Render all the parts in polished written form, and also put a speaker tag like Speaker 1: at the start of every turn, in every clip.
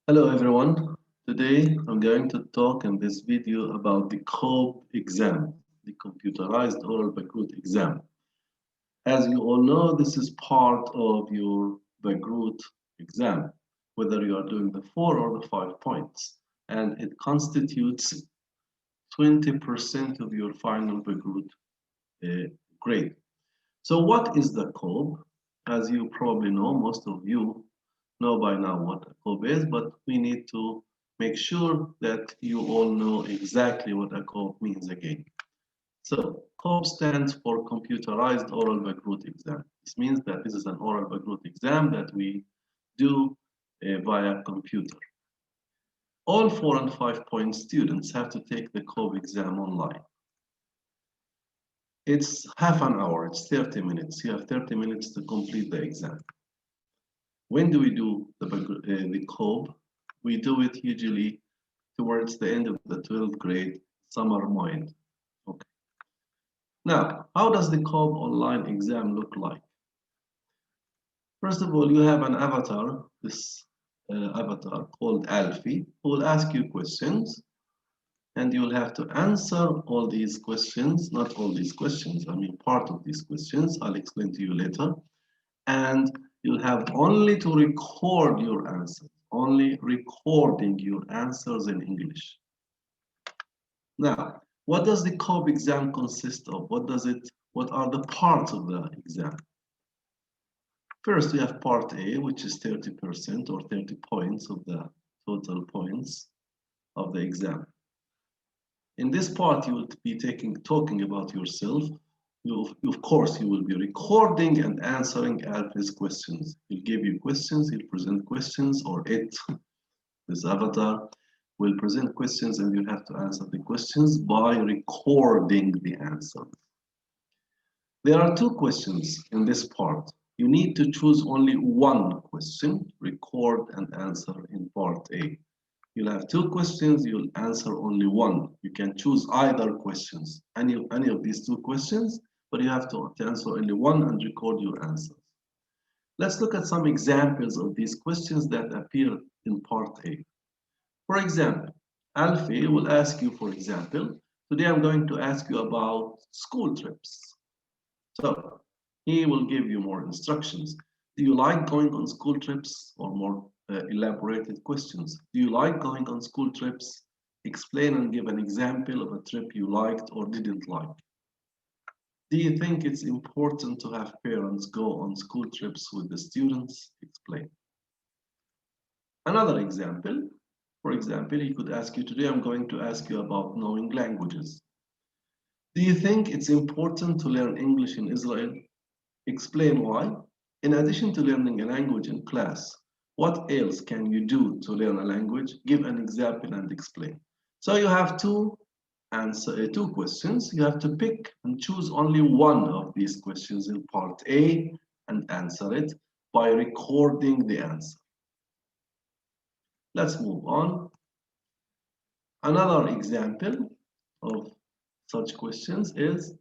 Speaker 1: Hello everyone. Today I'm going to talk in this video about the COBE exam, the computerized oral Bagrut exam. As you all know, this is part of your Bagrut exam, whether you are doing the 4 or the 5 points, and it constitutes 20% of your final Bagrut grade. So what is the COBE? As you probably know, most of you know by now what a COBE is, but we need to make sure that you all know exactly what a COBE means again. So COBE stands for Computerized Oral Bagrut Exam. This means that this is an oral Bagrut exam that we do via computer. All 4 and 5 point students have to take the COBE exam online. It's half an hour, it's 30 minutes. You have 30 minutes to complete the exam. When do we do the COBE? We do it usually towards the end of the 12th grade summer mind. Okay. Now, how does the COBE online exam look like? First of all, you have an avatar, this avatar called Alfie, who will ask you questions, and you'll have to answer all these questions, not all these questions, I mean part of these questions, I'll explain to you later, and you'll have only to record your answers, only recording your answers in English. Now, what does the COBE exam consist of? What are the parts of the exam? First, we have part A, which is 30% or 30 points of the total points of the exam. In this part, you will be talking about yourself. Of course, you will be recording and answering Alfie's questions. He'll give you questions, he'll present questions, or this avatar, will present questions, and you have to answer the questions by recording the answers. There are 2 questions in this part. You need to choose only one question, record and answer in part A. You'll have 2 questions, you'll answer only one. You can choose either questions, any of these 2 questions, but you have to answer only one and record your answers. Let's look at some examples of these questions that appear in part A. For example, Alfie will ask you, for example, today I'm going to ask you about school trips. So he will give you more instructions. Do you like going on school trips, or more elaborated questions? Do you like going on school trips? Explain and give an example of a trip you liked or didn't like. Do you think it's important to have parents go on school trips with the students? Explain. Another example, for example, he could ask you, today I'm going to ask you about knowing languages. Do you think it's important to learn English in Israel? Explain why. In addition to learning a language in class, what else can you do to learn a language? Give an example and explain. So you have 2 questions. You have to pick and choose only one of these questions in part A and answer it by recording the answer. Let's move on. Another example of such questions is,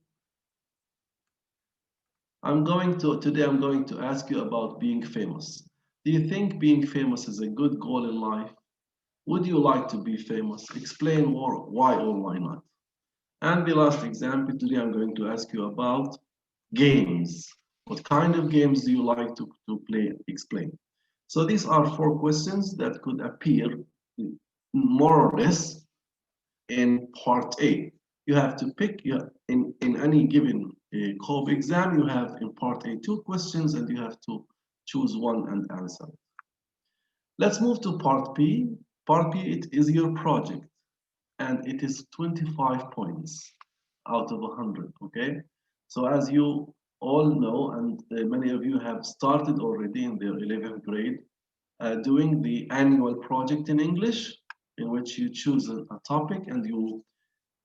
Speaker 1: today I'm going to ask you about being famous. Do you think being famous is a good goal in life? Would you like to be famous? Explain why or why not. And the last example, today I'm going to ask you about games. What kind of games do you like to play? Explain. So these are 4 questions that could appear more or less in part A. You have to pick, in any given COBE exam, you have in part A 2 questions, and you have to choose one and answer it. Let's move to part B. Part B, it is your project, and it is 25 points out of 100, okay? So as you all know, and many of you have started already in their 11th grade, doing the annual project in English, in which you choose a topic and you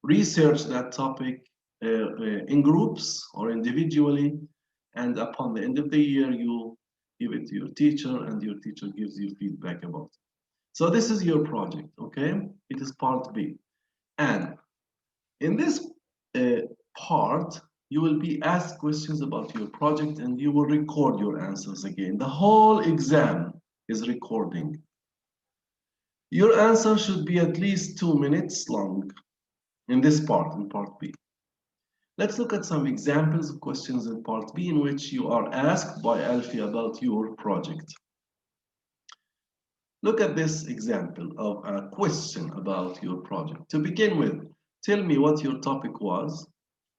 Speaker 1: research that topic in groups or individually, and upon the end of the year, you give it to your teacher, and your teacher gives you feedback about it. So this is your project, okay? It is part B. And in this part, you will be asked questions about your project, and you will record your answers again. The whole exam is recording. Your answer should be at least 2 minutes long in this part, in part B. Let's look at some examples of questions in part B in which you are asked by Alfie about your project. Look at this example of a question about your project. To begin with, tell me what your topic was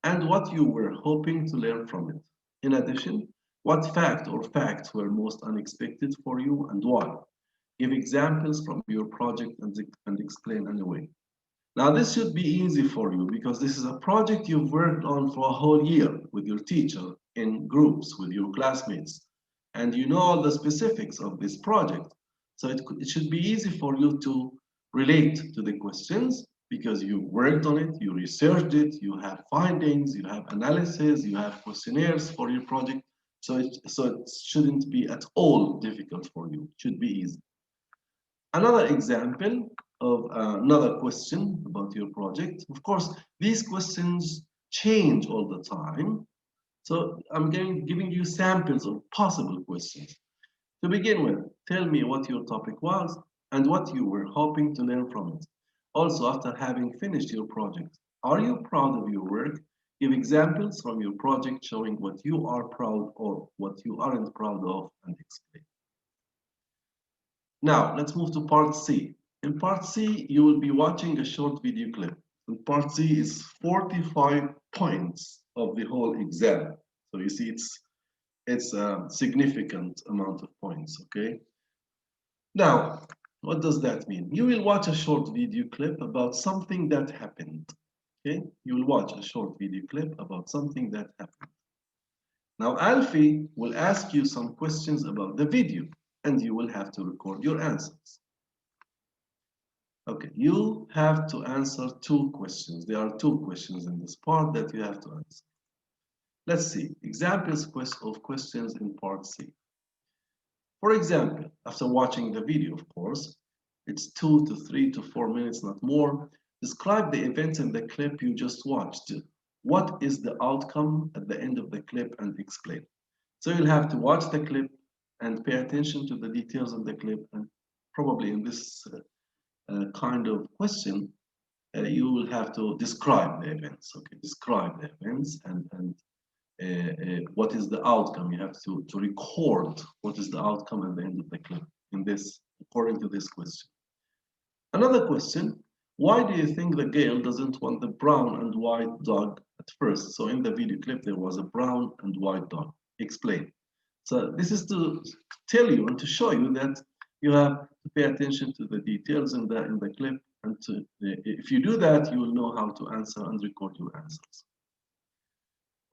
Speaker 1: and what you were hoping to learn from it. In addition, what fact or facts were most unexpected for you and why? Give examples from your project and explain anyway. Now, this should be easy for you because this is a project you've worked on for a whole year with your teacher, in groups, with your classmates, and you know all the specifics of this project. So it should be easy for you to relate to the questions because you worked on it, you researched it, you have findings, you have analysis, you have questionnaires for your project. So it shouldn't be at all difficult for you. It should be easy. Another example of another question about your project. Of course, these questions change all the time. So I'm giving you samples of possible questions. To begin with, tell me what your topic was and what you were hoping to learn from it. Also, after having finished your project, are you proud of your work? Give examples from your project showing what you are proud or what you aren't proud of and explain. Now, let's move to part C. In part C, you will be watching a short video clip. And part C is 45 points of the whole exam. So you see, it's a significant amount of points, okay? Now, what does that mean? You will watch a short video clip about something that happened, okay? You will watch a short video clip about something that happened. Now, Alfie will ask you some questions about the video, and you will have to record your answers. Okay, you have to answer 2 questions. There are 2 questions in this part that you have to answer. Let's see, examples of questions in part C. For example, after watching the video, of course, it's 2 to 3 to 4 minutes, not more. Describe the events in the clip you just watched. What is the outcome at the end of the clip and explain. So you'll have to watch the clip and pay attention to the details of the clip, and probably in this kind of question, you will have to describe the events. Okay, describe the events and what is the outcome. You have to record what is the outcome at the end of the clip in this, according to this question. Another question, why do you think the girl doesn't want the brown and white dog at first? So in the video clip, there was a brown and white dog. Explain. So this is to tell you and to show you that you have to pay attention to the details in the clip, and if you do that, you will know how to answer and record your answers.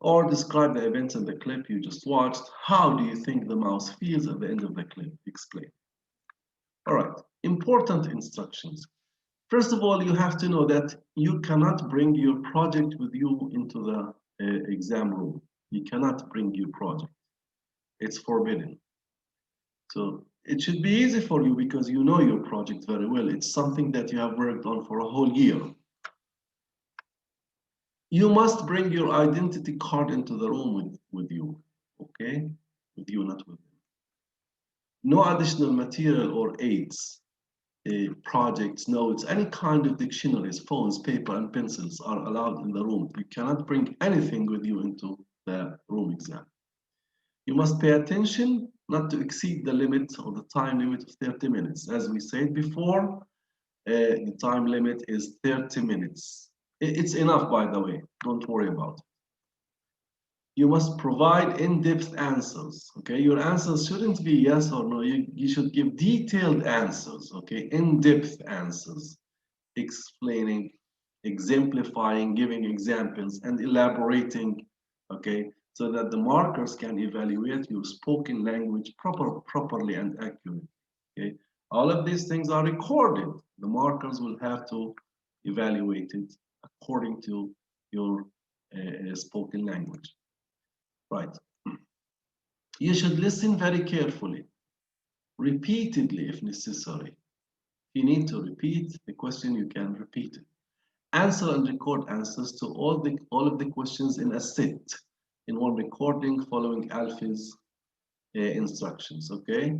Speaker 1: Or describe the events in the clip you just watched. How do you think the mouse feels at the end of the clip? Explain. All right, important instructions. First of all, you have to know that you cannot bring your project with you into the exam room. You cannot bring your project. It's forbidden. So it should be easy for you because you know your project very well. It's something that you have worked on for a whole year. You must bring your identity card into the room with you, okay? With you, not with them. No additional material or aids, projects, notes, any kind of dictionaries, phones, paper, and pencils are allowed in the room. You cannot bring anything with you into the room exam. You must pay attention not to exceed the limit or the time limit of 30 minutes. As we said before, the time limit is 30 minutes. It's enough, by the way, don't worry about it. You must provide in-depth answers, okay? Your answers shouldn't be yes or no, you should give detailed answers, okay? In-depth answers, explaining, exemplifying, giving examples, and elaborating, okay? So that the markers can evaluate your spoken language properly and accurately, okay? All of these things are recorded. The markers will have to evaluate it according to your spoken language. Right. You should listen very carefully, repeatedly if necessary. If you need to repeat the question, you can repeat it. Answer and record answers to all of the questions in a set, in one recording following Alfie's instructions, okay?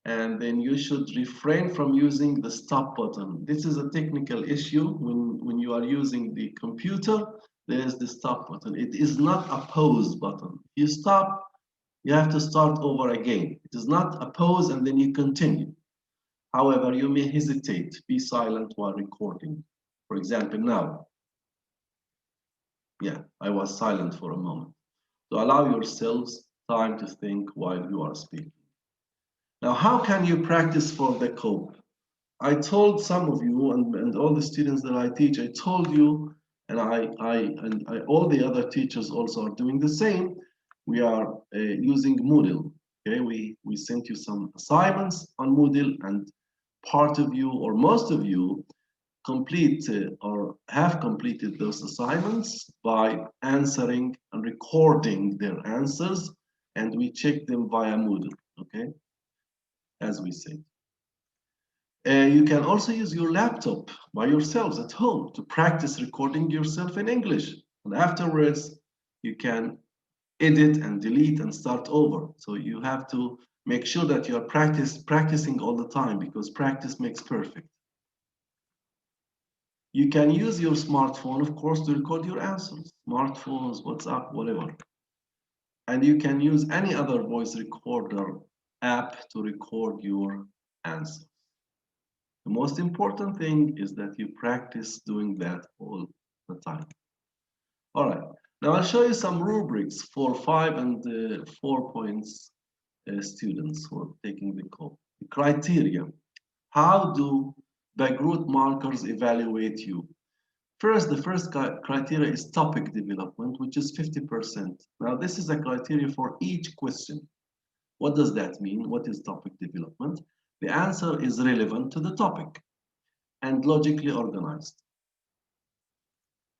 Speaker 1: and then you should refrain from using the stop button. This is a technical issue. When you are using the computer, there's the stop button. It is not a pause button. You stop, you have to start over again. It is not a pause and then you continue. However, you may hesitate, be silent while recording. For example, now, yeah, I was silent for a moment. So allow yourselves time to think while you are speaking. Now, how can you practice for the COBE? I told some of you and all the students that I teach, I told you, and all the other teachers also are doing the same. We are using Moodle. Okay, we sent you some assignments on Moodle, and part of you or most of you complete or have completed those assignments by answering and recording their answers, and we check them via Moodle. Okay, as we said. You can also use your laptop by yourselves at home to practice recording yourself in English. And afterwards, you can edit and delete and start over. So you have to make sure that you are practicing all the time, because practice makes perfect. You can use your smartphone, of course, to record your answers. Smartphones, WhatsApp, whatever. And you can use any other voice recorder app to record your answers. The most important thing is that you practice doing that all the time. All right, now I'll show you some rubrics for 5 and 4 points students who are taking the COBE. The criteria. How do Bagroot markers evaluate you? First, the first criteria is topic development, which is 50%. Now, this is a criteria for each question. What does that mean? What is topic development? The answer is relevant to the topic and logically organized.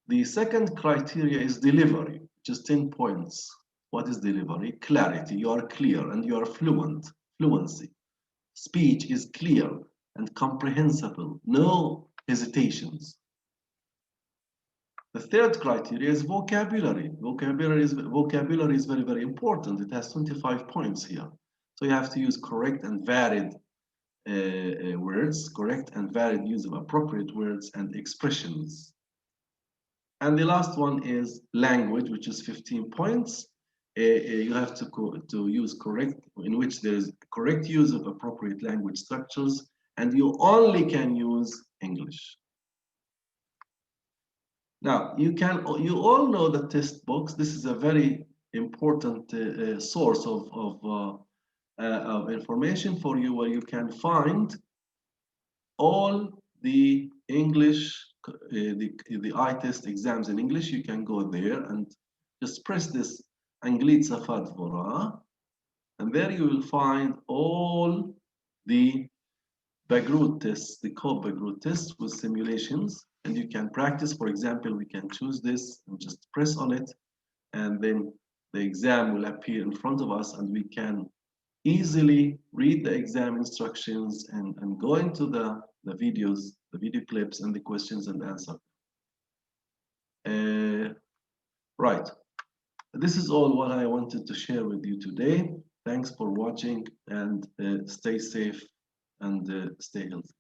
Speaker 1: The second criteria is delivery, which is 10 points. What is delivery? Clarity. You are clear and you are fluency. Speech is clear and comprehensible. No hesitations. The third criteria is vocabulary. Vocabulary is very, very important. It has 25 points here. So you have to use correct and varied words, correct and varied use of appropriate words and expressions. And the last one is language, which is 15 points. You have to use correct, in which there is correct use of appropriate language structures, and you only can use English. Now, you all know the test box. This is a very important source of information for you, where you can find all the English, the iTest exams in English. You can go there and just press this Angliza Fadvora, and there you will find all the Bagroot tests, the COBE Bagroot tests with simulations, and you can practice. For example, we can choose this and just press on it, and then the exam will appear in front of us, and we can easily read the exam instructions and go into the videos, the video clips, and the questions and answer. Right. This is all what I wanted to share with you today. Thanks for watching, and stay safe and stay healthy.